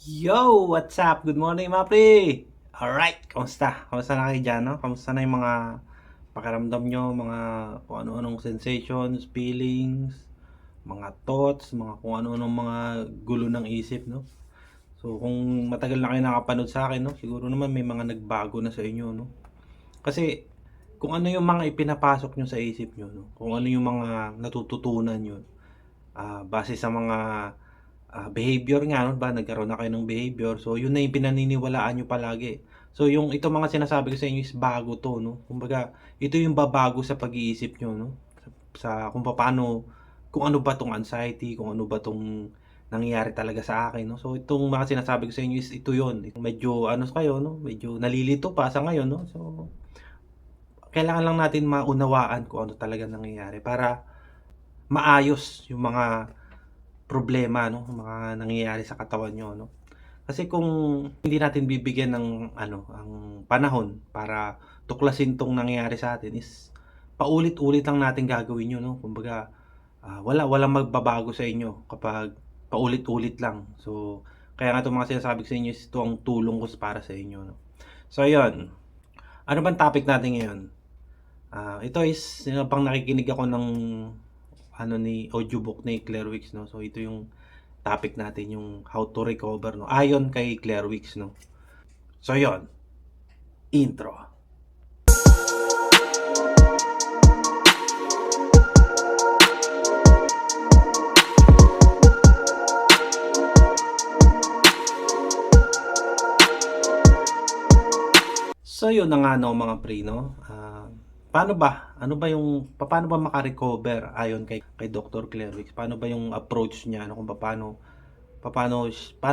Yo! What's up? Good morning, mga pre! Alright, kamusta? Kamusta na kayo dyan, no? Kamusta na yung mga pakiramdam nyo, mga kung ano-anong sensations, feelings, mga thoughts, mga kung ano-anong mga gulo ng isip, no? So, kung matagal na kayo nakapanood sa akin, no? Siguro naman may mga nagbago na sa inyo, no? Kasi, kung ano yung mga ipinapasok nyo sa isip nyo, no? Kung ano yung mga natututunan nyo, base sa mga behavior nga, no, ba nagkaroon na kayo ng behavior, so yun na yung pinaniniwalaan nyo palagi. So yung ito mga sinasabi ko sa inyo is bago to, no, kumbaga ito yung babago sa pag-iisip nyo, no, sa kung paano, kung ano ba tong anxiety, kung ano ba tong nangyayari talaga sa akin, no. So itong mga sinasabi ko sa inyo is ito yon, medyo ano kayo, no, medyo nalilito pa sa ngayon, no. So kailangan lang natin maunawaan kung ano talaga nangyayari para maayos yung mga problema, no, mga nangyayari sa katawan niyo, no. Kasi kung hindi natin bibigyan ng ano, ang panahon para tuklasin 'tong nangyayari sa atin is paulit-ulit lang natin gagawin 'yun, no. Kumbaga, walang magbabago sa inyo kapag paulit-ulit lang. So, kaya nga 'tong mga sinasabi ko sa inyo is ito ang tulong ko para sa inyo, no. So ayun, ano bang topic natin ngayon? Ito is habang nakikinig ako ng ano ni audiobook ni Claire Wicks, no. So ito yung topic natin, yung how to recover, no, ayon kay Claire Wicks, no. So yon, intro. So yun na nga, no, mga pre, no. Paano ba? Ano ba yung paano ba maka-recover ayon kay Dr. Claire Wicks? Paano ba yung approach niya, no, kung paano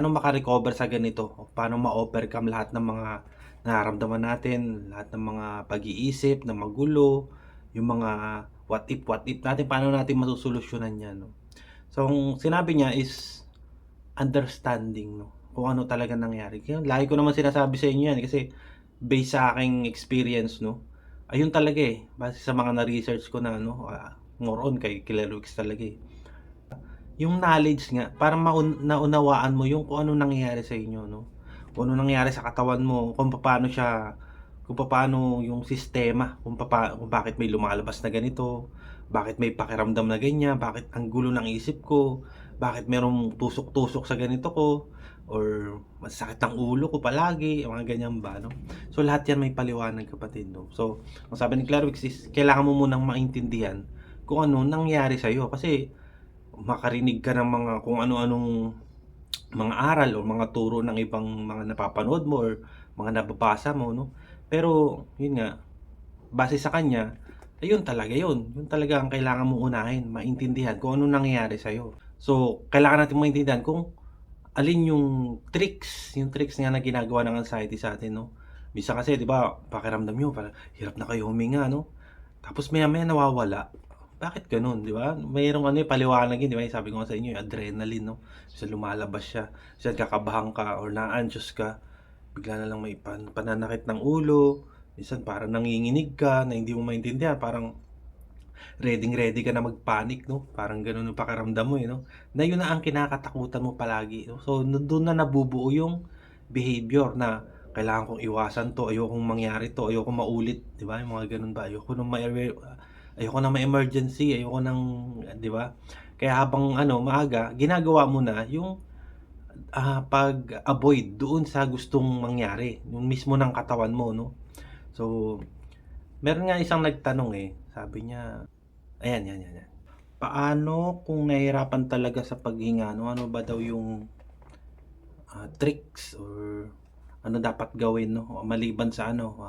maka-recover sa ganito? Paano ma-overcome lahat ng mga nararamdaman natin, lahat ng mga pag-iisip na magulo, yung mga what if natin, paano natin masosolusyunan 'yan, no? So, ang sinabi niya is understanding, no, kung ano talaga nangyari. Kaya lagi ko naman sinasabi sa inyo 'yan kasi based sa aking experience, no, ayun talaga, eh, base sa mga na-research ko na ano, more on kay Claire Wicks talaga, eh. Yung knowledge nga para naunawaan mo yung kung anong nangyayari sa inyo, no? Kung anong nangyayari sa katawan mo, kung papaano yung sistema, kung bakit may lumalabas na ganito, bakit may pakiramdam na ganyan, bakit ang gulo ng isip ko, bakit merong tusok-tusok sa ganito ko, or masakit ang ulo ko palagi, mga ganyan ba, no? So lahat yan may paliwanag, kapatid, no? So, ang sabi ni Claire Wicks is kailangan mo munang maintindihan kung ano nangyari sa iyo, kasi makarinig ka ng mga kung ano-anong mga aral o mga turo ng ibang mga napapanood mo or mga nababasa mo, no. Pero yun nga, base sa kanya, ayun talaga yun. Yun talaga ang kailangan mong unahin, maintindihan kung anong nangyayari sa'yo. So, kailangan natin maintindihan kung alin yung tricks nga na ginagawa ng anxiety sa atin, no. Minsan kasi 'di ba, pakiramdam niyo parang hirap na kayo huminga, no. Tapos maya-maya nawawala. Bakit gano'n, 'di ba? Mayroong ano, paliwanag 'yun, 'di ba? Sabi ko nga sa inyo, yung adrenaline, 'no? Minsan lumalabas siya, minsan kakabahan ka or na-anxious ka, bigla na lang may pananakit ng ulo, minsan parang nanginginig ka na hindi mo maintindihan, parang reading-ready ka na mag-panic, 'no? Parang gano'n yung pakiramdam mo, eh, 'no? Na 'yun na ang kinakatakutan mo palagi, 'no? So, do'n na nabubuo yung behavior na kailangan kong iwasan 'to, ayokong mangyari 'to, ayokong maulit, 'di ba? Yung mga gano'n ba, ayoko ng ma-emergency, ayoko ng 'di ba? Kaya habang ano, maaga, ginagawa mo na yung, pag-avoid doon sa gustong mangyari, yung mismo ng katawan mo, 'no? So, meron nga isang nagtanong, eh, sabi niya, ayan, 'yan. Paano kung nahihirapan talaga sa paghinga, ano ba daw yung, tricks or ano dapat gawin, 'no, maliban sa ano,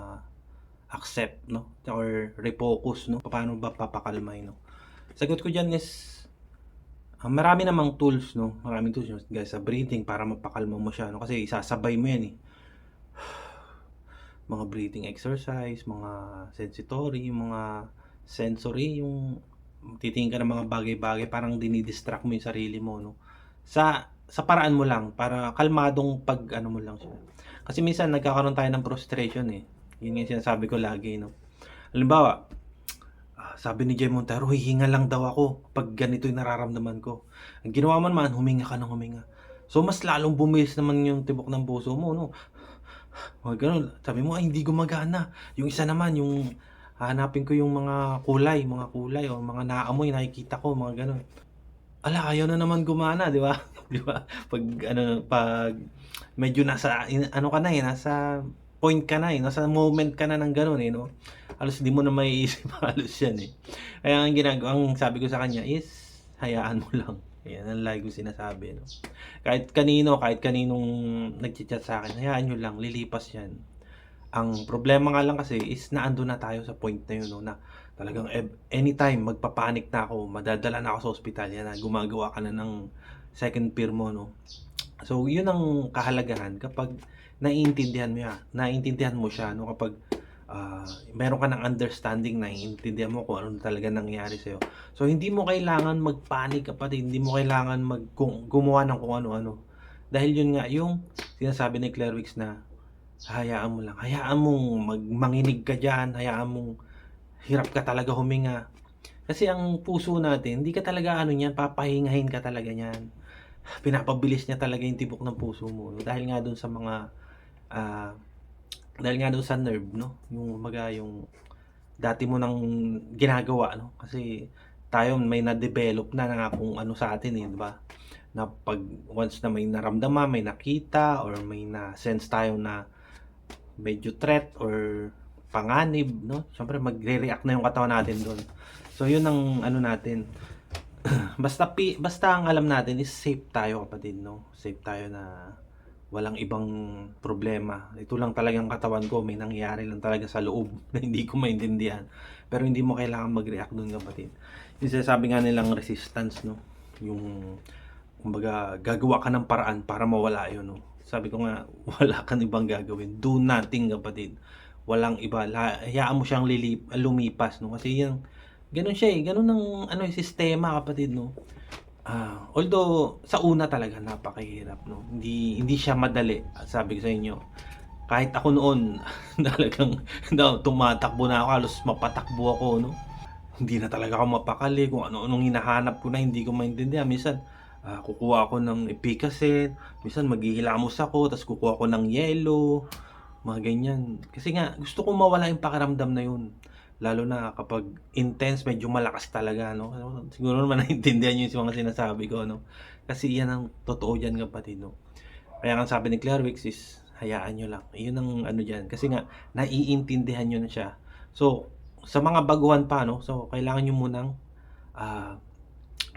accept, 'no, or refocus, 'no, paano ba papakalmahin, 'no? Sagot ko diyan is, marami namang tools, 'no, maraming tools yung gaya sa breathing para mapakalma mo siya, 'no, kasi isasabay mo 'yan, eh. Mga breathing exercise, mga sensitory, yung mga sensory, yung titingin ka ng mga bagay-bagay, parang dini-distract mo yung sarili mo, no, sa paraan mo lang para kalmadong pag-ano mo lang siya. Kasi minsan nagkakaroon tayo ng frustration, eh. Yun nga yung sinasabi ko lagi, no. Halimbawa, sabi ni Jay Montero, hihinga lang daw ako pag ganito yung nararamdaman ko. Ang ginawa mo naman, huminga ka ng huminga. So, mas lalong bumilis naman yung tibok ng puso mo 'no, mga gano'n. Sabi mo, "Ay hindi gumagana." Yung isa naman yung hahanapin ko yung mga kulay o mga naamoy nakikita ko mga gano'n. Ayaw na naman gumana 'di ba? 'Di ba? 'Pag medyo nasa ano ka na, nasa point ka na, nasa moment ka na ng gano'n, 'no? Halos di mo na maiisip halos 'yan, eh. Kaya ang sabi ko sa kanya is hayaan mo lang. Ayan ang lagi kong sinasabi 'no. Kahit kaninong nagcha-chat sa'kin, hayaan niyo lang lilipas 'yan. Ang problema nga lang kasi is naandun na tayo sa point na yun 'no, na talagang anytime magpa-panic na ako, madadala na ako sa ospital, 'yan na gumagawa ka na ng second peer mo 'no. So yun ang kahalagahan kapag naiintindihan mo siya 'no, kapag, meron ka ng understanding, naiintindihan mo kung ano talaga nangyayari sa'yo. So hindi mo kailangan mag-panic kapatid, hindi mo kailangan gumawa ng kung ano-ano. Dahil yun nga yung sinasabi ni Claire Wicks na hayaan mo lang, hayaan mong manginig ka diyan, hayaan mong hirap ka talaga huminga. Kasi ang puso natin hindi ka talaga ano niyan, papahingahin ka talaga niyan. Pinapabilis niya talaga yung tibok ng puso mo dahil nga dun sa mga, ah, dahil nga dun sa nerve 'no, yung kumbaga yung dati mo ng ginagawa 'no. Kasi tayo may na-develop na kung ano sa atin, eh, 'di ba? Na 'pag once na may naramdaman, may nakita or may na-sense tayo na medyo threat or panganib 'no, siyempre magre-react na yung katawan natin dun. So yun ang ano natin, basta ang alam natin is safe tayo kapatid 'no, safe tayo na walang ibang problema. Ito lang talagang katawan ko, may nangyayari lang talaga sa loob na hindi ko maintindihan. Pero hindi mo kailangan mag-react dun kapatid. Yung sinasabi nga nilang resistance 'no, yung kumbaga gagawa ka ng paraan para mawala yun 'no. Sabi ko nga, wala kang ibang gagawin, do nothing kapatid. Walang iba, hayaan mo siyang lumipas 'no, kasi yan gano'n siya, gano'n ang ano, sistema kapatid 'no. Although sa una talaga napakahirap 'no, hindi siya madali. Sabi ko sa inyo, kahit ako noon talagang tumatakbo na ako, halos mapatakbo ako 'no. Hindi na talaga ako mapakali, kung ano-anong hinahanap ko na hindi ko maintindihan. Minsan, kukuha ako ng Efficacet, minsan maghihilamos ako ta's kukuha ako ng yelo, mga ganyan. Kasi nga gusto kong mawala yung pakiramdam na yun, lalo na kapag intense, medyo malakas talaga 'no. Siguro naman naintindihan niyo yung mga sinasabi ko 'no, kasi yan ang totoo diyan kapatid 'no. Kaya ang sabi ni Claire Wicks is hayaan niyo lang, iyon ang ano diyan, kasi nga naiintindihan niyo na siya. So, sa mga baguhan pa 'no, so kailangan niyo munang, ah,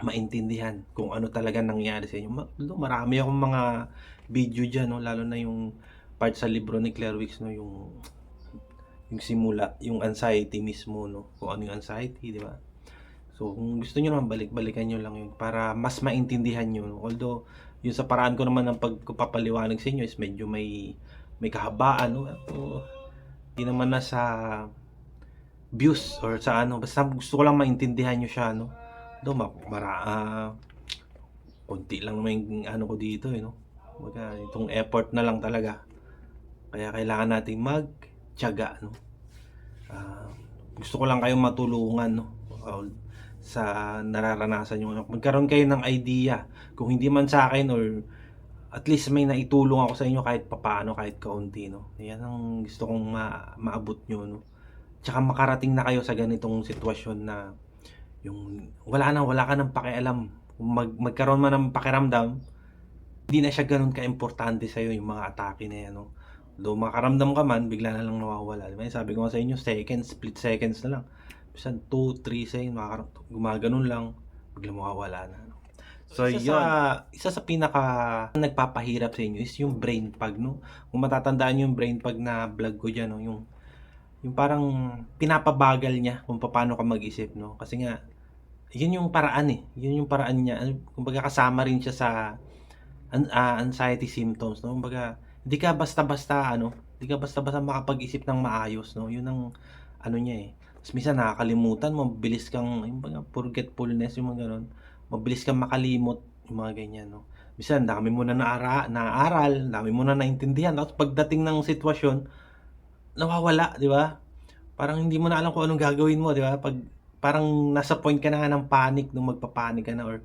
maintindihan kung ano talaga nangyari sa inyo. Although marami akong mga video diyan 'no, lalo na yung part sa libro ni Claire Wicks 'no, yung simula, yung anxiety mismo 'no, kung ano yung anxiety, 'di ba? So, kung gusto niyo naman balikan niyo lang yun para mas maintindihan niyo 'no. Although, yung sa paraan ko naman ng pagpapaliwanag sa inyo is medyo may kahabaan 'no, hindi naman nasa views or sa ano, basta gusto ko lang maintindihan niyo siya 'no. Though konti lang naman yung ano ko dito, eh, 'no. Kumbaga itong effort na lang talaga. Kaya kailangan nating magtiyaga 'no. Ah, Gusto ko lang kayong matulungan 'no, sa nararanasan niyo. Magkaroon kayo ng idea, kung hindi man sa'kin or at least may naitulong ako sa inyo kahit papaano, kahit kaunti 'no. 'Yan ang gusto kong maabot niyo 'no. Tsaka makarating na kayo sa ganitong sitwasyon na yung wala ka ng pakialam. Kung magkaroon man ng pakiramdam, hindi na siya gano'n kaimportante sa'yo yung mga atake na 'yan 'no. Though makaramdam ka man, bigla na lang nawawala, 'di ba? Sabi ko nga sa inyo, split seconds na lang. Minsan 2, 3 seconds gumaganon lang, biglang mawawala na 'no. So isa sa pinaka nagpapahirap sa inyo is yung brain fog 'no. Kung matatandaan niyo yung brain fog na vlog ko diyan 'no, yung parang pinapabagal niya kung papaano ka mag-isip 'no. Kasi nga yun yung paraan, yun yung paraan niya, kumbaga kasama rin siya sa anxiety symptoms 'no. Kumbaga hindi ka basta-basta makapag-isip ng maayos 'no, yun ang ano niya, Ta's minsan nakakalimutan mo, mabilis kang yung mga forgetfulness, yung mga gano'n. Mabilis kang makalimot, yung mga ganyan 'no. Minsan dami mo na naaral, dami mo na naintindihan, tapos pagdating ng sitwasyon, nawawala, 'di ba? Parang hindi mo na alam kung anong gagawin mo, 'di ba? Parang nasa point ka na nga ng panic, magpa-panic ka na or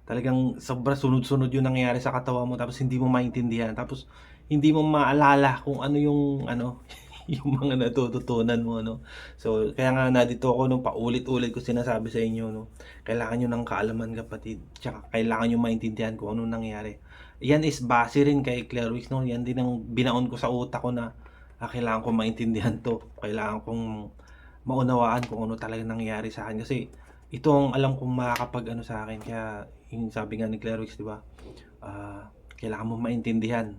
Talagang sobra sunod-sunod yung nangyayari sa katawan mo tapos hindi mo maintindihan, tapos hindi mo maalala kung ano yung ano, yung mga natututunan mo 'no. So, kaya nga nandito ako 'no, paulit-ulit ko sinasabi sa inyo 'no, kailangan niyo ng kaalaman kapatid, tsaka kailangan niyong maintindihan kung anong nangyayari. Yan is base rin kay Claire Wicks 'no, yan din ang binaon ko sa utak ko na, kailangan kong maintindihan 'to, kailangan kong maunawaan kung ano talagang nangyayari sa'kin kasi ito ang alam kong makakapag-ano sa'kin, kaya yung sabi nga ni Claire Wicks 'di ba, kailangan mong maintindihan.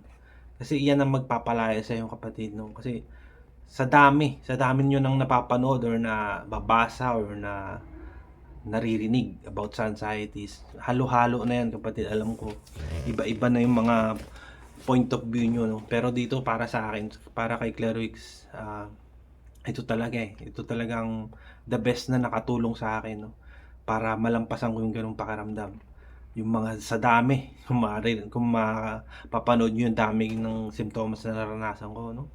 Kasi iyan ang magpapalaya sa'yo kapatid 'no, kasi sa dami niyo ng napapanood or nababasa or naririnig about sa anxieties, halo-halo na yan kapatid, alam ko. Iba-iba na yung mga point of view niyo 'no, pero dito para sa akin, para kay Claire Wicks, ito talaga, ito talagang the best na nakatulong sa akin 'no, para malampasan ko yung gano'ng pakiramdam. Yung mga sa dami, kung mapapanood niyo yung dami ng simptomas na naranasan ko 'no.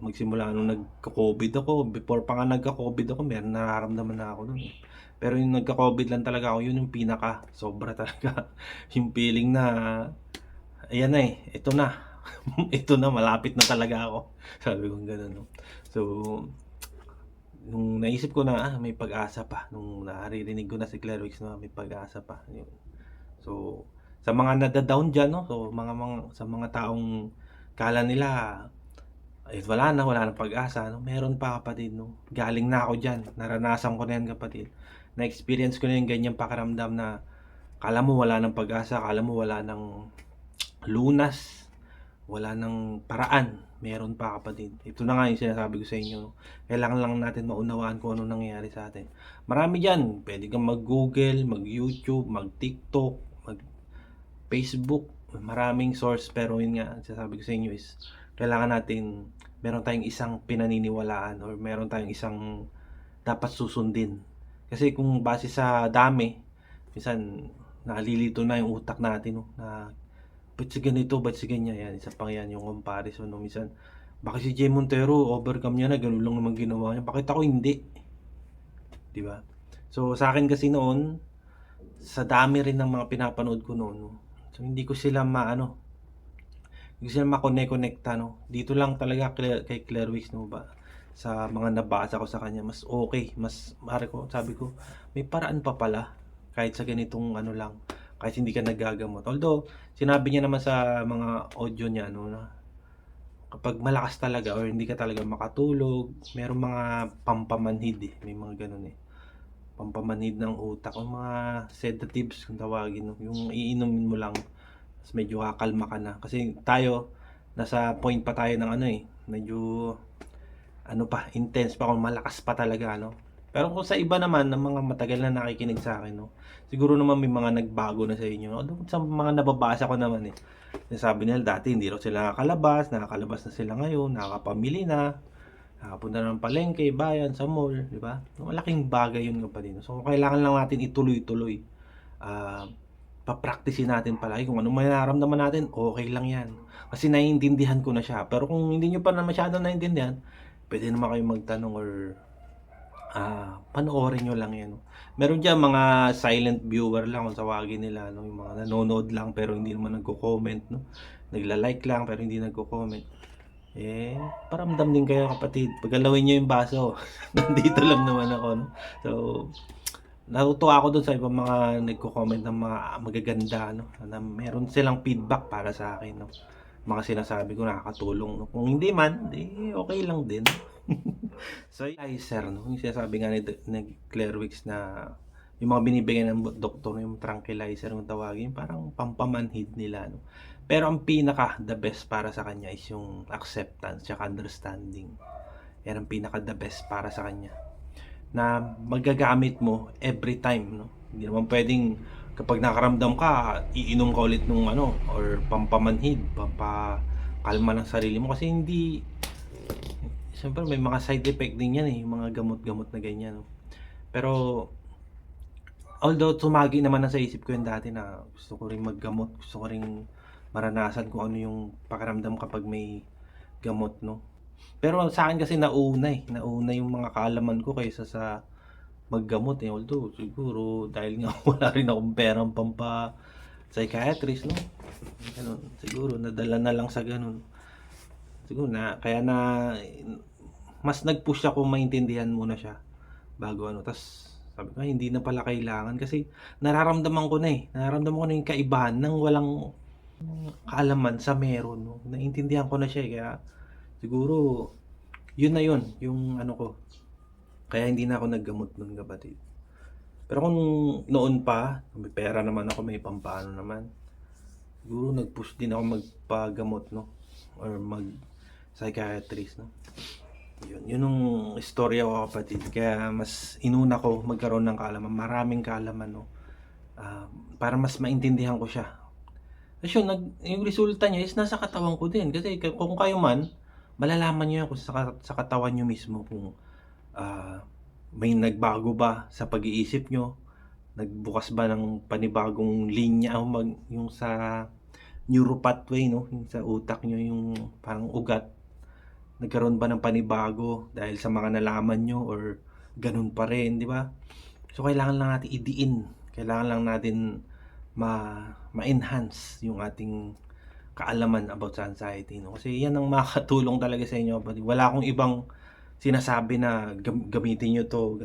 Magsimula nung nagka-COVID ako, before pa nga nagka-COVID ako meron nararamdaman na ako nun, eh. Pero yung nagka-COVID lang talaga ako, yun yung pinaka sobra talaga yung feeling na ayan na, ito na, ito na malapit na talaga ako, sabi kong gano'n 'no. So, nung naisip ko na, may pag-asa pa, nung naririnig ko na si Claire Wicks na may pag-asa pa, yun. So, sa mga nada-down diyan 'no, so sa mga taong akala nila, ay wala ng pag-asa 'no, meron pa kapatid 'no. Galing na ako diyan, naranasan ko na 'yan kapatid. Na-experience ko na yung ganyang pakiramdam na akala mo wala ng pag-asa, akala mo wala ng lunas, wala ng paraan, meron pa kapatid. Ito na nga yung sinasabi ko sa inyo 'no, kailangan lang natin maunawaan kung anong nangyayari sa atin. Marami diyan, puwede kang mag-Google, mag-YouTube, mag-TikTok, mag-Facebook, maraming source, pero yun nga, ang sinasabi ko sa inyo is kailangan natin meron tayong isang pinaniniwalaan or meron tayong isang dapat susundin. Kasi kung base sa dami, minsan nalilito na yung utak natin 'no, na ba't si ganito, ba't si ganyan, yan isa pa yan yung comparison 'no, minsan bakit si Jay Montero overcome niya na gano'n lang naman ginawa niya, bakit ako hindi, 'di ba? So sa'kin kasi noon, sa dami rin ng mga pinapanood ko noon 'no, so hindi ko sila hindi ko sila makonekta 'no. Dito lang talaga kay Claire Wicks 'no ba, sa mga nabasa ko sa kanya mas okey, mas sabi ko, may paraan pa pala kahit sa ganitong ano lang, kahit hindi ka naggagamot. Although sinabi niya naman sa mga audio niya 'no na kapag malakas talaga or hindi ka talaga makatulog, merong mga pampamanhid, may mga gano'n, pampamanhid ng utak o mga sedatives kung tawagin 'no, yung iinumin mo lang ta's medyo kakalma ka na. Kasi tayo nasa point pa tayo ng ano, medyo ano pa, intense pa kung malakas pa talaga ano. Pero kung sa iba naman ng mga matagal na nakikinig sa'kin 'no, siguro naman may mga nagbago na sa inyo. Although sa mga nababasa ko naman, sinasabi nila dati hindi raw sila nakakalabas na sila ngayon, nakakapamili na, nakapunta na ng palengke, bayan, sa mall, 'di ba? Malaking bagay 'yun kapatid. So kailangan lang natin ituloy-tuloy. Ah, Pa-praktisin natin palagi kung anong mararamdaman natin, okey lang 'yan. Kasi naiintindihan ko na siya. Pero kung hindi niyo pa na masyadong naiintindihan, puwede naman kayong magtanong or panoorin niyo lang 'yan 'no. Meron diyan mga silent viewer lang kung tawagin nila 'no, yung mga nanonood lang pero hindi naman nagko-comment 'no, nagla-like lang pero hindi nagko-comment. Paramdam din kayo kapatid, pagalawin niyo yung baso. Nandito lang naman ako 'no. So, natutuwa ako dun sa ibang mga nagko-comment ng mga magaganda 'no, na meron silang feedback para sa'kin 'no. Mga sinasabi ko nakakatulong 'no, kung hindi man, okey lang din. So, tranquilizer 'no, yung sinasabi nga ni Claire Wicks na yung mga binibigay ng doktor, yung tranquilizer kung tawagin, parang pampamanhid nila 'no. Pero ang pinaka the best para sa kanya is yung acceptance tsaka understanding. Yan ang pinaka the best para sa kanya, na magagamit mo every time 'no. Hindi naman puwedeng kapag nakaramdam ka, iinom ka ulit nung ano or pampamanhid, pampakalma ng sarili mo kasi hindi. Siyempre may mga side effect din 'yan, yung mga gamot-gamot na ganyan 'no. Pero although tumagi naman na sa isip ko 'yun dati na gusto ko ring maggamot, gusto ko ring maranasan kung ano yung pakiramdam kapag may gamot 'no. Pero sa'kin kasi nauna yung mga kaalaman ko kaysa sa maggamot, eh, although siguro dahil nga wala rin akong perang pampa-psychiatrist 'no, gano'n. Siguro nadala na lang sa gano'n. Siguro kaya mas nag-push ako maintindihan muna siya bago ano, ta's sabi ko, "Ay hindi na pala kailangan." Kasi nararamdaman ko na yung kaibahan ng walang kaalaman sa meron 'no. Naintindihan ko na siya, eh, kaya siguro yun na yun, yung ano ko, kaya hindi na ako naggamot nun, kapatid. Pero kung noon pa, may pera naman ako, may pampaano naman, siguro nag-push din ako magpagamot 'no, or mag-psychiatrist 'no. Yun yung istorya ko, kapatid. Kaya mas inuna ko magkaroon ng kaalaman, maraming kaalaman 'no, para mas maintindihan ko siya. Ta's yun yung resulta niya is nasa katawan ko din, kasi kung kayo man, malalaman niyo yan kung sa katawan niyo mismo kung, may nagbago ba sa pag-iisip niyo, nagbukas ba ng panibagong linya o yung sa neuro pathway 'no, yung sa utak niyo, yung parang ugat, nagkaroon ba ng panibago dahil sa mga nalaman niyo or gano'n pa rin, 'di ba? So kailangan lang natin idiin, kailangan lang natin ma-enhance yung ating kaalaman about sa anxiety 'no, kasi 'yan ang makakatulong talaga sa inyo, kapatid. Wala akong ibang sinasabi na gamitin niyo 'to,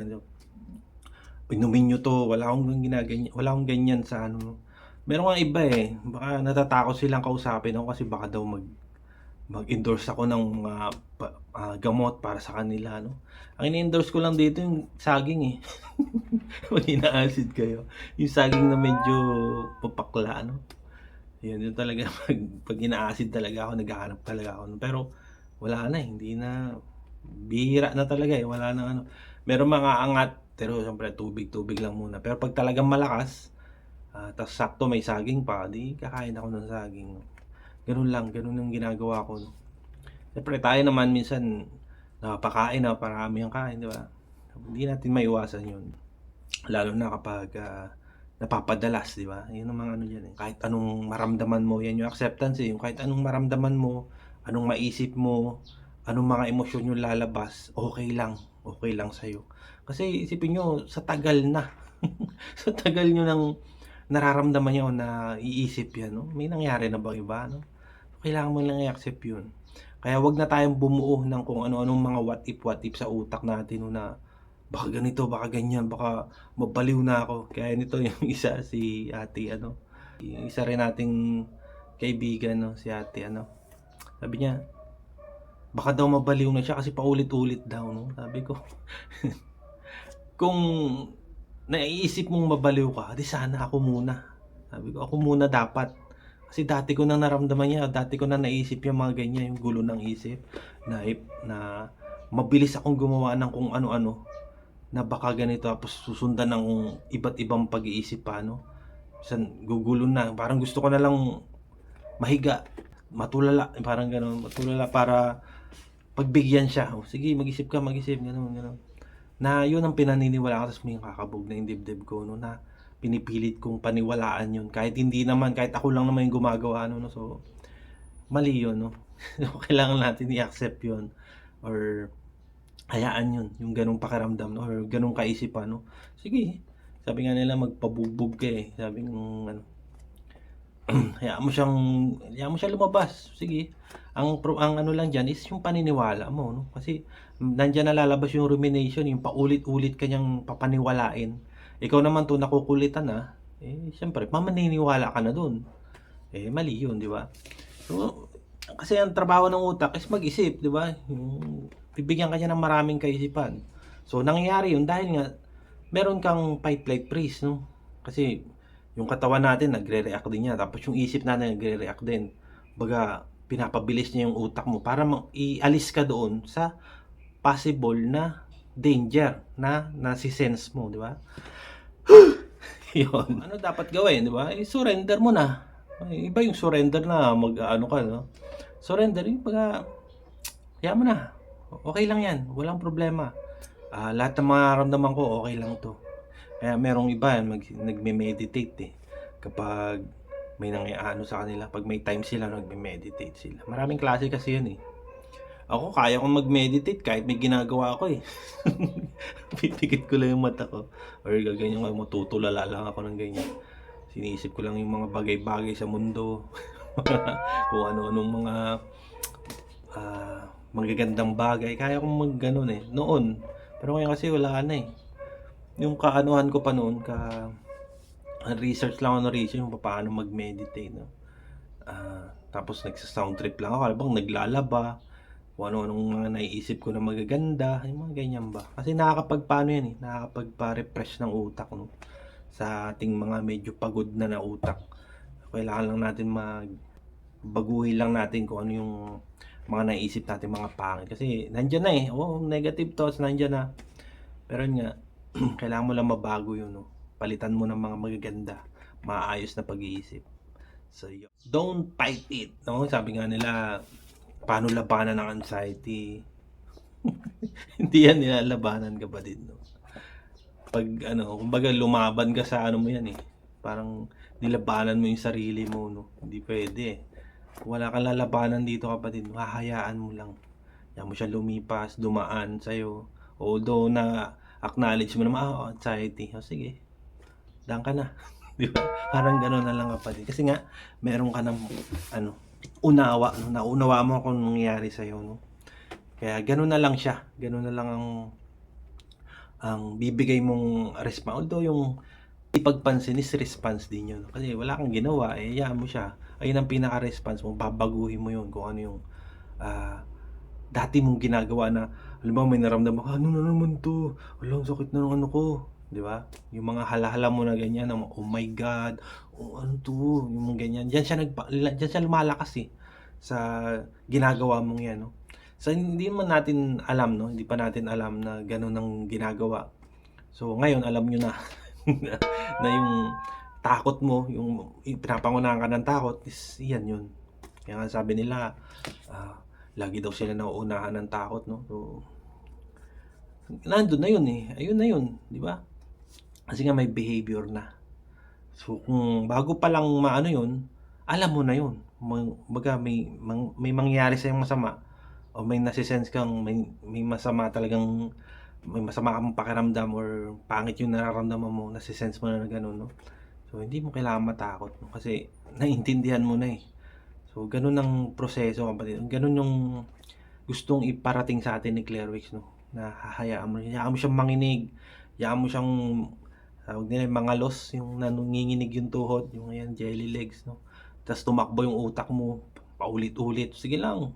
inumin niyo 'to, wala akong ganyan sa ano. Meron ngang iba, eh, baka natatakot silang kausapin ako kasi baka daw mag-endorse ako ng mga gamot para sa kanila 'no. Ang ini-endorse ko lang dito yung saging, eh. 'Pag ina-acid kayo, yung saging na medyo papakla 'no. Yun talaga, 'pag ina-acid talaga ako, naghahanap talaga ako nun. Pero wala na, eh, hindi na, bihira na talaga, eh, wala ng ano. Merong mga angat, pero siyempre tubig-tubig lang muna. Pero 'pag talagang malakas, ta's sakto may saging pa, 'di kakain ako ng saging. Gano'n lang, gano'n yung ginagawa ko 'no. Siyempre tayo naman minsan napapakain na parami ang kain, 'di ba? Hindi natin maiwasan 'yun, lalo na kapag, napapadalas, 'di ba? 'Yun ang mga ano diyan, eh, kahit anong maramdaman mo, 'yan yung acceptance, eh, yung kahit anong maramdaman mo, anong maisip mo, anong mga emosyon yung lalabas, okey lang sa'yo. Kasi isipin niyo sa tagal na, sa tagal niyo ng nararamdaman 'yan o naiisip 'yan 'no, may nangyari na bang iba 'no? Kailangan mo lang i-accept 'yun. Kaya 'wag na tayong bumuo ng kung ano-anong mga what if sa utak natin 'no, na baka ganito, baka ganyan, baka mabaliw na ako. Kaya nito yung isa, si ate ano, yung isa rin nating kaibigan 'no, si ate ano, sabi niya, baka daw mabaliw na siya kasi paulit-ulit daw 'no. Sabi ko, kung naiisip mong mabaliw ka, di sana ako muna. Sabi ko, ako muna dapat. Kasi dati ko nang naramdaman yan, dati ko na naisip yung mga ganyan, yung gulo ng isip, na mabilis akong gumawa ng kung ano-ano, na baka ganito, tapos susundan ng iba't ibang pag-iisip pa, no? Minsan gugulo na, parang gusto ko na lang mahiga, matulala, parang gano'n, matulala para pagbigyan siya. O sige, mag-isip ka, mag-isip, gano'n, gano'n. Na yun ang pinaniniwalaan ko, ta's may kakabog na yung dibdib ko 'no, na pinipilit kong paniwalaan yun kahit hindi naman, kahit ako lang naman yung gumagawa nun 'no. So, mali yun 'no. So, kailangan natin i-accept yun or hayaan yun, yung gano'ng pakiramdam 'no, or gano'ng kaisipan 'no. Sige, sabi nga nila magpabugbog ka, eh, sabi nung ano, hayaan mo siyang lumabas, sige. Ang ano lang diyan is yung paniniwala mo 'no, kasi nandiyan na lalabas yung rumination, yung paulit-ulit ka niyang papaniwalain. Ikaw naman 'to nakukulitan na, eh, siyempre maniniwala ka na dun, eh, mali yun, 'di ba? So, kasi ang trabaho ng utak is mag-isip, 'di ba? Yung bibigyan ka niya ng maraming kaisipan. So, nangyayari yun dahil nga meron kang fight, flight, freeze 'no, kasi yung katawan natin nagre-react din yan, tapos yung isip natin nagre-react din. Kumbaga pinapabilis niya yung utak mo para ialis ka doon sa possible na danger na nase-sense mo, 'di ba? Yun. Ano dapat gawin, 'di ba? I-surrender mo na. Iba yung surrender na mag-aano ka 'no. Surrender yung pagka hayaan mo na. Okey lang 'yan, walang problema. Lahat ng mararamdaman ko okey lang 'to. Kaya merong iba nagme-meditate, eh, kapag may nang-aano sa kanila, 'pag may time sila nagme-meditate sila. Maraming klase kasi 'yun, eh. Ako kaya kong mag-meditate kahit may ginagawa ako, eh. Pipikit ko lang yung mata ko or gaganyan ko, matutulala lang ako ng ganyan. Sinisip ko lang yung mga bagay-bagay sa mundo, kung ano-anong mga, magagandang bagay. Kaya kong mag-gano'n, eh, noon. Pero ngayon kasi wala na, eh. Yung kaanuhan ko pa noon, research lang ako ng research kung paano mag-meditate, no? Tapos nagsa-sound trip lang ako, habang naglalaba, kung ano-anong mga naiisip ko na magaganda, yung mga ganyan ba. Kasi nakakapagpaano yan, eh, nakakapagpa-refresh ng utak, no? Sa ating mga medyo pagod na utak. Kailangan lang natin baguhin lang natin kung ano yung mga naiisip natin mga pangit. Kasi nandiyan na, eh. Negative thoughts nandiyan na. Pero yun nga, kailangan mo lang mabago yun, no? Palitan mo ng mga magaganda, maayos na pag-iisip. So, yun. Don't fight it, no? Sabi nga nila, paano labanan ng anxiety? Hindi yan nilalabanan, kapatid, no? Pag kumbaga lumaban ka sa mo yan, eh. Parang nilabanan mo yung sarili mo, no? Hindi pwede, eh. Kung wala kang lalabanan dito, kapatid, hahayaan mo lang. Yan mo siya lumipas, dumaan sa'yo. Although na acknowledge mo naman, anxiety. Sige, daan ka na. Di ba? Parang gano'n na lang, kapatid. Kasi nga, meron ka ng, unawa, no? Naunawa mo kung nangyayari sa'yo, no? Kaya gano'n na lang siya. Gano'n na lang ang bibigay mong response. Although yung ipagpansin is response din yun. Kasi wala kang ginawa, hayaan mo siya. Ayun ang pinaka-response mo. Babaguhin mo yun kung ano yung dati mong ginagawa na, alam mo, may naramdaman ka, ano na naman to? Alam, sakit na ng ano ko. Di ba? Yung mga halahala mo na ganyan, oh my God, ano to? Yung mga ganyan. Diyan siya lumalakas, eh, sa ginagawa mong yan, no? So, hindi man natin alam, no? Hindi pa natin alam na ganun ang ginagawa. So, ngayon, alam nyo na, na yung takot mo, yung pinapangunahan ka ng takot, is yan yun. Kaya nga sabi nila, lagi daw sila nauunahan ng takot, no? So, nandun na yun, eh. Ayun na yun, di ba? Kasi nga may behavior na. So, kung bago pa lang maano yun, alam mo na yun. Baga, may mangyayari sa'yong masama, o may nasisense kang may masama talagang, may masama kang pakiramdam or pangit yung nararamdaman mo, nasisense mo na gano'n, no? So, hindi mo kailangan matakot, no? Kasi naiintindihan mo na, eh. So, ganun ang proseso, kapatid. Ganun yung gustong iparating sa atin ni Clairwix, no? Na hayaan mo siyang manginig, hayaan mo siyang, tawag nila mga los, yung nanginginig yung tuhod, yung ayan, jelly legs, no? Tapos tumakbo yung utak mo, paulit-ulit. Sige lang.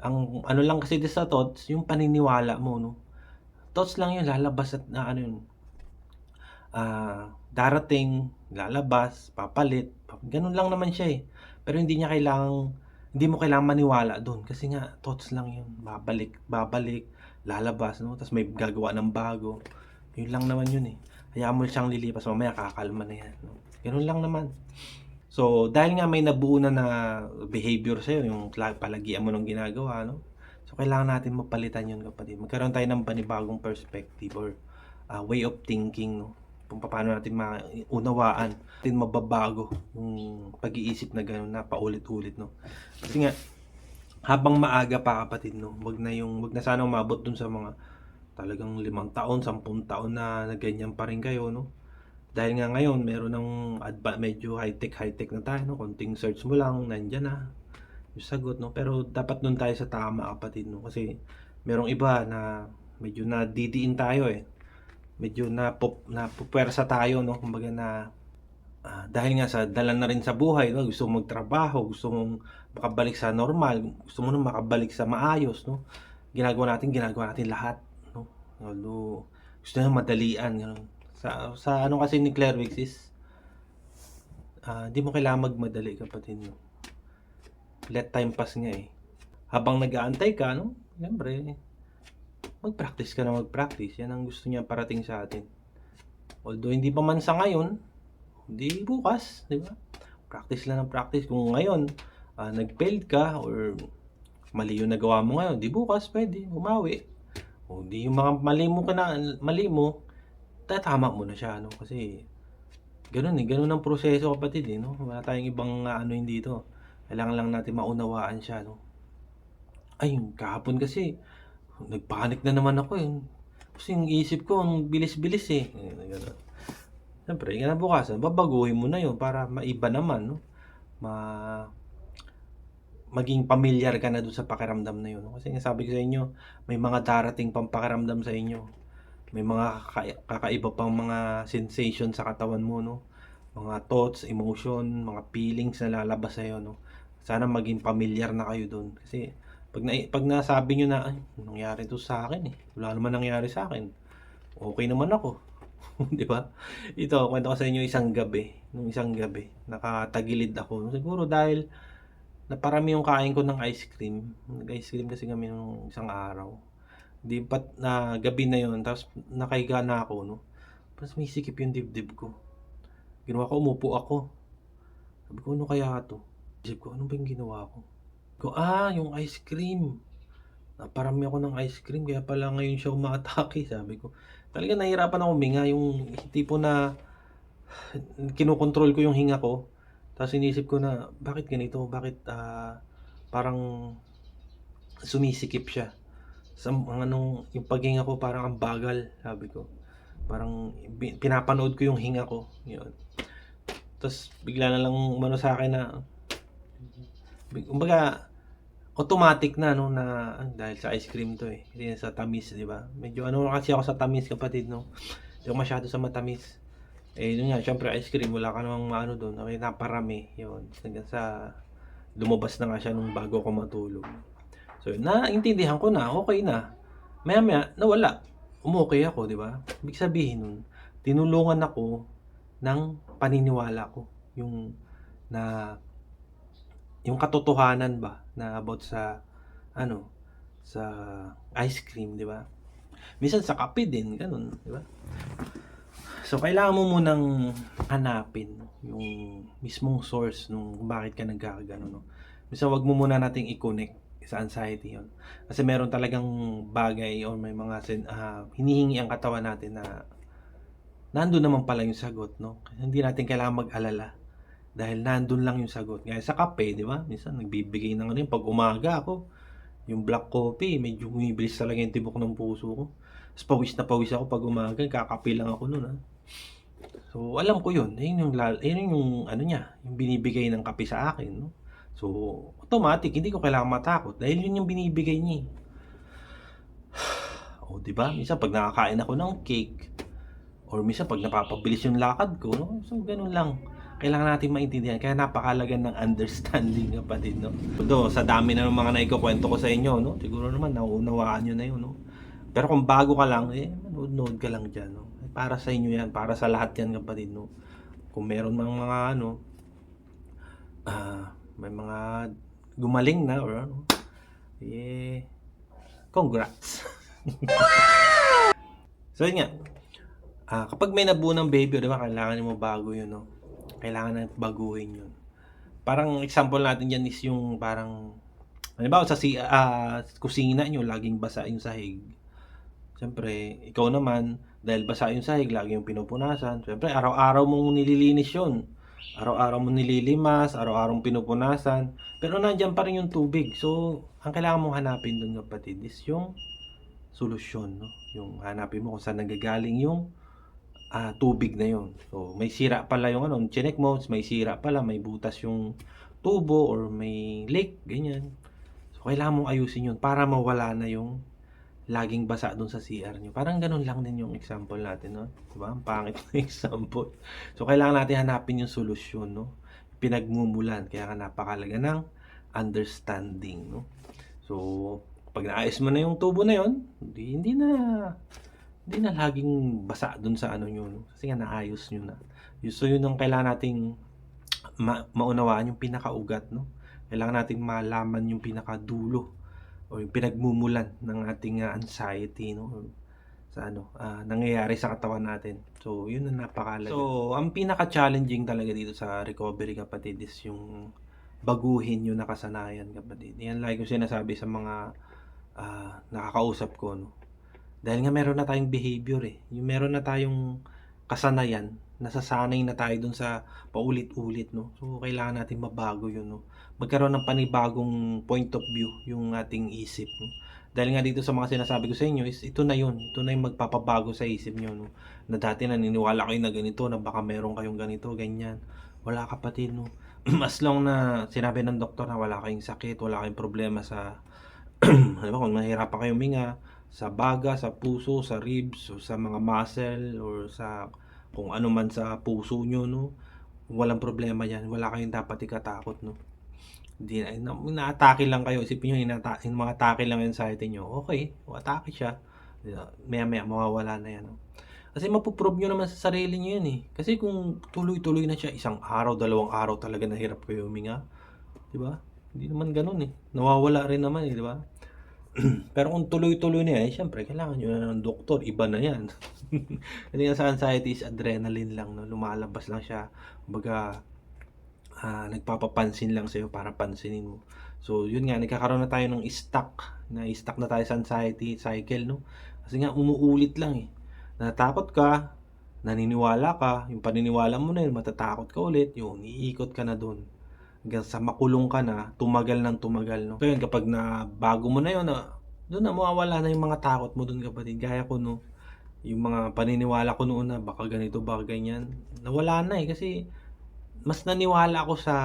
Ang ano lang kasi sa thoughts, yung paniniwala mo, no? Thoughts lang yun, lalabas at yun. Darating, lalabas, papalit. Ganun lang naman siya, eh. Pero hindi mo kailangang maniwala doon kasi nga thoughts lang yun. Babalik, lalabas, no? Tapos may gagawa ng bago. Yun lang naman yun, eh. Hayaan mo siyang lilipas, mamaya kakalma na yan, no? Ganun lang naman. So, dahil nga may nabuo na behavior sa'yo, yung palagian mo ng ginagawa, no? So, kailangan natin mapalitan yun, kapatid. Magkaroon tayo ng panibagong perspective or way of thinking, no? Kung paano natin maunawaan, natin mababago yung pag-iisip na gano'n na paulit-ulit, no? Kasi nga, habang maaga pa, kapatid, no? Wag na sana umabot dun sa mga talagang 5 taon, 10 taon na ganyan pa rin kayo, no? Dahil nga ngayon, meron ng medyo high-tech na tayo, no? Konting search mo lang, nandyan na yung sagot, no? Pero dapat dun tayo sa tama, kapatid, no? Kasi merong iba na medyo nadidiin tayo, eh. Medyo napupwersa tayo, no? Kumbaga dahil nga sa dala na rin sa buhay, no? Gusto mong magtrabaho, gusto mong makabalik sa normal, gusto mo nang makabalik sa maayos, no? Ginagawa natin lahat, no? Although gusto nang madalian, gano'n. Sa ano kasi ni Clairwix is, di mo kailangan magmadali, kapatid, no? Let time pass nga, eh. Habang nag-aantay ka, no? Siyempre, mag-practice ka na mag-practice. Yan ang gusto niya parating sa atin. Although hindi pa man sa ngayon, hindi bukas, di ba? Practice lang ng practice. Kung ngayon, nag-failed ka or mali yung nagawa mo ngayon, di bukas pwede umawi. O di yung mga mali mo, tatama mo na siya, no? Kasi ganun, eh, ganun ang proseso, kapatid, eh, no? Wala tayong ibang yun dito. Kailangan lang natin maunawaan siya, no? Ay, kahapon kasi nag-panic na naman ako, eh. Kasi yung isip ko ang bilis-bilis, eh, gano'n. Siyempre kinabukasan babaguhin mo na 'yun para maiba naman 'no, ma maging pamilyar ka na dun sa pakiramdam na 'yun 'no. Kasi nga sabi ko sa inyo, may mga darating pang pakiramdam sa inyo. May mga kakaiba pang mga sensation sa katawan mo 'no, mga thoughts, emotion, mga feelings na lalabas sa'yo 'no. Sana maging pamilyar na kayo dun kasi 'pag nasabi niyo na, "Ay nangyari 'to sa'kin, eh, wala naman nangyari sa'kin, okey naman ako." 'Di ba? Ito kuwento ko sa inyo nung isang gabi nakatagilid ako siguro dahil naparami yung kain ko ng ice cream. Nag-ice cream kasi kami nung isang araw. 'Di ba't na gabi na yun tapos nakahiga na ako 'no, tapos sumisikip yung dibdib ko. Ginawa ko umupo ako, sabi ko, "Ano kaya 'to?" Isip ko, "Ano ba yung ginawa ko?" Yung ice cream. Naparami ako ng ice cream kaya pala ngayon siya umaatake," sabi ko. Talagang nahihirapan akong huminga yung tipo na kinokontrol ko yung hinga ko, tapos iniisip ko na, "Bakit ganito? Bakit, parang sumisikip siya?" Yung paghinga ko parang ang bagal, sabi ko. Parang pinapanood ko yung hinga ko, yun. Ta's bigla na lang umano sa'kin na kumbaga automatic na 'no na dahil sa ice cream 'to, eh, hindi sa tamis, 'di ba? Medyo ano kasi ako sa tamis kapatid 'no, hindi ako masyado sa matamis. Eh, yun nga siyempre ice cream wala ka namang maano dun, ako'y naparami, yun. Hanggang sa lumabas na nga siya nung bago ako matulog. So, naintindihan ko na, okey na. Maya-maya nawala, umokey ako, 'di ba? Ibig sabihin nun, tinulungan ako ng paniniwala ko, yung na yung katotohanan ba na about sa ano, sa ice cream, 'di ba? Minsan sa kape din gano'n, 'di ba? So, kailangan mo munang hanapin yung mismong source nung kung bakit ka nagkakagano'n 'no. Minsan 'wag mo muna nating i-connect sa anxiety 'yun. Kasi meron talagang bagay or may mga hinihingi ang katawan natin na nandun naman pala yung sagot 'no. Hindi natin kailangang mag-alala dahil nandun lang yung sagot. Gaya sa kape 'di ba, minsan nagbibigay ng ano yun 'pag umaga ako, yung black coffee medyo bumibilis talaga yung tibok ng puso ko. Ta's pawis na pawis ako 'pag umaga, kakape lang ako nun, So, alam ko yun, yun yung ano niya, yung binibigay ng kape sa akin 'no. So, automatic hindi ko kailangang matakot dahil yun yung binibigay niya, eh. Oh, 'di ba, minsan 'pag nakakain ako ng cake or minsan 'pag napapabilis yung lakad ko 'no, so ganun lang. Kailangan nating maintindihan kaya napakahalaga ng understanding kapatid 'no. Although sa dami na ng mga naikukuwento ko sa inyo 'no, siguro naman nauunawaan niyo na yun 'no. Pero kung bago ka lang, eh, manood-nood ka lang diyan 'no. Para sa inyo 'yan, para sa lahat 'yan kapatid 'no. Kung meron mang mga ano, may mga gumaling na or ano, eh, congrats. So yun nga, kapag may nabuo ng baby 'di ba kailangan mo bago yun 'no. Kailangan natin baguhin yun. Parang example natin diyan is yung parang halimbawa sa kusina niyo laging basa yung sahig. Siyempre ikaw naman dahil basa yung sahig lagi yung pinupunasan, siyempre araw-araw mong nililinis yun. Araw-araw mong nililimas, araw-araw mong pinupunasan, pero nandiyan pa rin yung tubig. So, ang kailangan mong hanapin dun kapatid is yung solusyon 'no, yung hanapin mo kung saan nanggagaling yung tubig na yun. So, may sira pala yung ano, chineck mo, may sira pala, may butas yung tubo or may leak, ganyan. So, kailangan mong ayusin yun para mawala na yung laging basa dun sa CR niyo. Parang ganun lang din yung example natin, no? Diba? Ang pangit ng example. So, kailangan natin hanapin yung solusyon, no? Pinagmumulan. Kaya nga napakalaga ng understanding, no? So, pag naayos mo na yung tubo na yun, hindi na laging basa dun sa ano niyo 'no, kasi nga naayos niyo na. So yun ang kailangan nating maunawaan yung pinakaugat 'no. Kailangan nating malaman yung pinakadulo o yung pinagmumulan ng ating, anxiety 'no, sa ano, nangyayari sa katawan natin. So yun ang napakahalaga. So ang pinaka-challenging talaga dito sa recovery kapatid is yung baguhin yung nakasanayan kapatid. Yan lagi kong sinasabi sa mga, nakakausap ko 'no. Dahil nga meron na tayong behavior, eh, yung meron na tayong kasanayan nasasanay na tayo dun sa paulit-ulit 'no. So, kailangan natin mabago yun 'no. Magkaroon ng panibagong point of view yung ating isip 'no. Dahil nga dito sa mga sinasabi ko sa inyo is ito na yun, ito na yung magpapabago sa isip niyo 'no. Na dati naniniwala kayo na ganito, na baka meron kayong ganito, ganyan. Wala kapatid 'no. As long na sinabi ng doktor na wala kayong sakit, wala kayong problema sa halimbawa kung nahihirapan kayong huminga, sa baga, sa puso, sa ribs, o sa mga muscle, or sa kung ano man sa puso niyo 'no, walang problema diyan, wala kayong dapat ikatakot 'no. Hindi inaatake lang kayo, isipin niyo yung mga atake lang yan sa anxiety niyo, okey, o atake siya, maya-maya mawawala na yan 'no. Kasi mapo-prove niyo naman sa sarili niyo yan, kasi kung tuloy-tuloy na siya, isang araw, 2 araw talaga na hirap kayo huminga, 'di ba? Hindi naman gano'n, nawawala rin naman, 'di ba? Pero kung tuloy-tuloy na yan, siyempre kailangan niyo na ng doktor, iba na yan. Kasi nga sa anxiety is adrenaline lang 'no, lumalabas lang siya, kumbaga, nagpapapansin lang sa'yo para pansinin mo. So yun nga, nagkakaroon na tayo ng na-stuck na tayo sa anxiety cycle 'no, kasi nga umuulit lang, natatakot ka, naniniwala ka, yung paniniwala mo na yun matatakot ka ulit, yun iikot ka na dun. Hanggang sa makulong ka na, tumagal ng tumagal 'no. Ngayon kapag nabago mo na yun, dun na mawawala na yung mga takot mo dun kapatid. Gaya ko 'no, yung mga paniniwala ko noon na baka ganito, baka ganyan, nawala na, kasi mas naniwala ako sa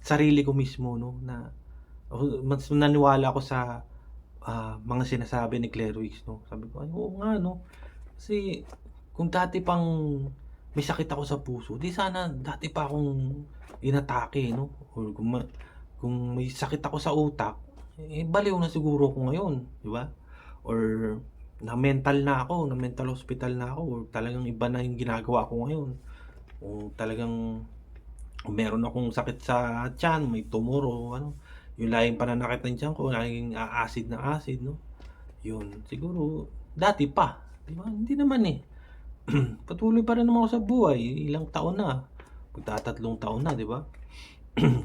sarili ko mismo 'no, na mas naniwala ako sa, mga sinasabi ni Claire Wicks 'no. Sabi ko, "Ay oo nga 'no." Kasi kung dati pang may sakit ako sa puso, 'di sana dati pa akong inatake 'no, or kung may sakit ako sa utak, baliw na siguro ako ngayon, 'di ba? Or na-mental na ako, na-mental hospital na ako, or talagang iba na yung ginagawa ko ngayon. Kung talagang kung meron akong sakit sa tiyan, may tumor o ano, yung laging pananakit ng tiyan ko, laging a-acid na acid 'no, yun. Siguro dati pa, 'di ba? Hindi naman, patuloy pa rin naman ako sa buhay, ilang taon na, magta-3 taon na, 'di ba?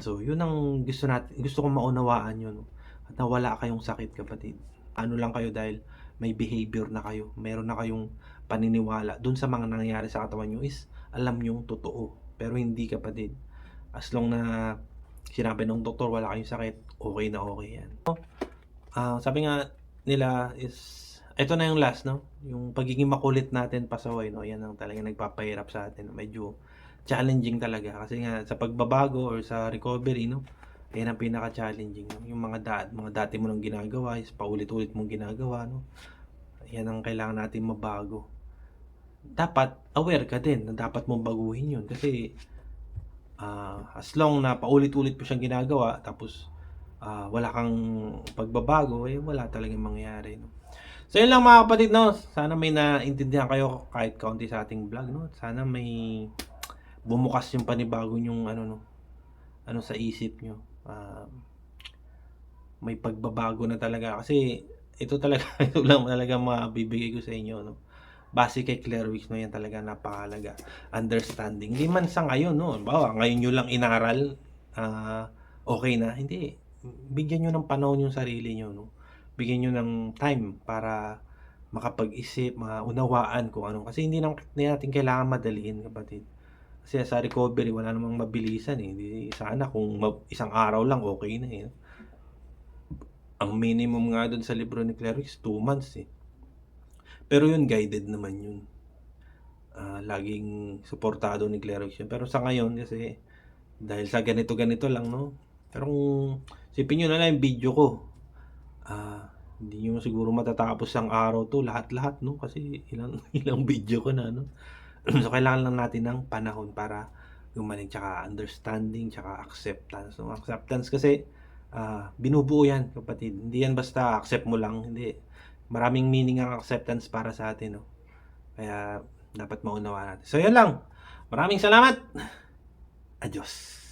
So, yun ang gusto kong maunawaan yun 'no, at na wala kayong sakit kapatid. Ano lang kayo dahil may behavior na kayo, meron na kayong paniniwala dun sa mga nangyayari sa katawan niyo is alam niyong totoo, pero hindi kapatid. As long na sinabi ng doktor wala kayong sakit, okey na okey yan. Sabi nga nila is eto na yung last 'no, yung pagiging makulit natin pasaway 'no, yan ang talagang nagpapahirap sa atin, medyo challenging talaga kasi nga sa pagbabago or sa recovery 'no, yan ang pinaka-challenging 'no, yung mga dati mo ng ginagawa is paulit-ulit mong ginagawa 'no, yan ang kailangan nating mabago. Dapat aware ka din na dapat mong baguhin yun kasi, as long na paulit-ulit mo siyang ginagawa tapos, wala kang pagbabago, wala talagang mangyayari 'no. So yun lang mga kapatid 'no, sana may naintindihan kayo kahit kaunti sa ating vlog 'no, sana may bumukas yung panibago niyong ano 'no, ano sa isip niyo, may pagbabago na talaga kasi ito talaga ito lang talagang mabibigay ko sa inyo 'no. Base kay Claire Wicks 'no, yan talaga napakahalaga, understanding. Hindi man sa ngayon 'no, halimbawa ngayon niyo lang inaral, okey na, hindi. Bigyan niyo ng panahon yung sarili niyo 'no, bigyan niyo ng time para makapag-isip, maunawaan kung ano, kasi hindi natin kailangan madaliin kapatid. Kasi sa recovery wala namang mabilisan, 'di sana kung isang araw lang okey na, Ang minimum nga dun sa libro ni Claire Wicks 2 months, Pero yun guided naman yun. Laging suportado ni Claire Wicks yun. Pero sa ngayon kasi dahil sa ganito-ganito lang 'no. Pero kung isipin niyo na lang yung video ko, hindi niyo siguro matatapos ang araw 'to lahat-lahat 'no, kasi ilang ilang video ko na 'no. So kailangan lang natin ng panahon para gumaling, tsaka understanding, tsaka acceptance 'no. Acceptance kasi, binubuo yan kapatid, hindi yan basta accept mo lang, hindi. Maraming meaning ang acceptance para sa atin 'no, kaya dapat maunawaan natin. So yun lang, maraming salamat, adios.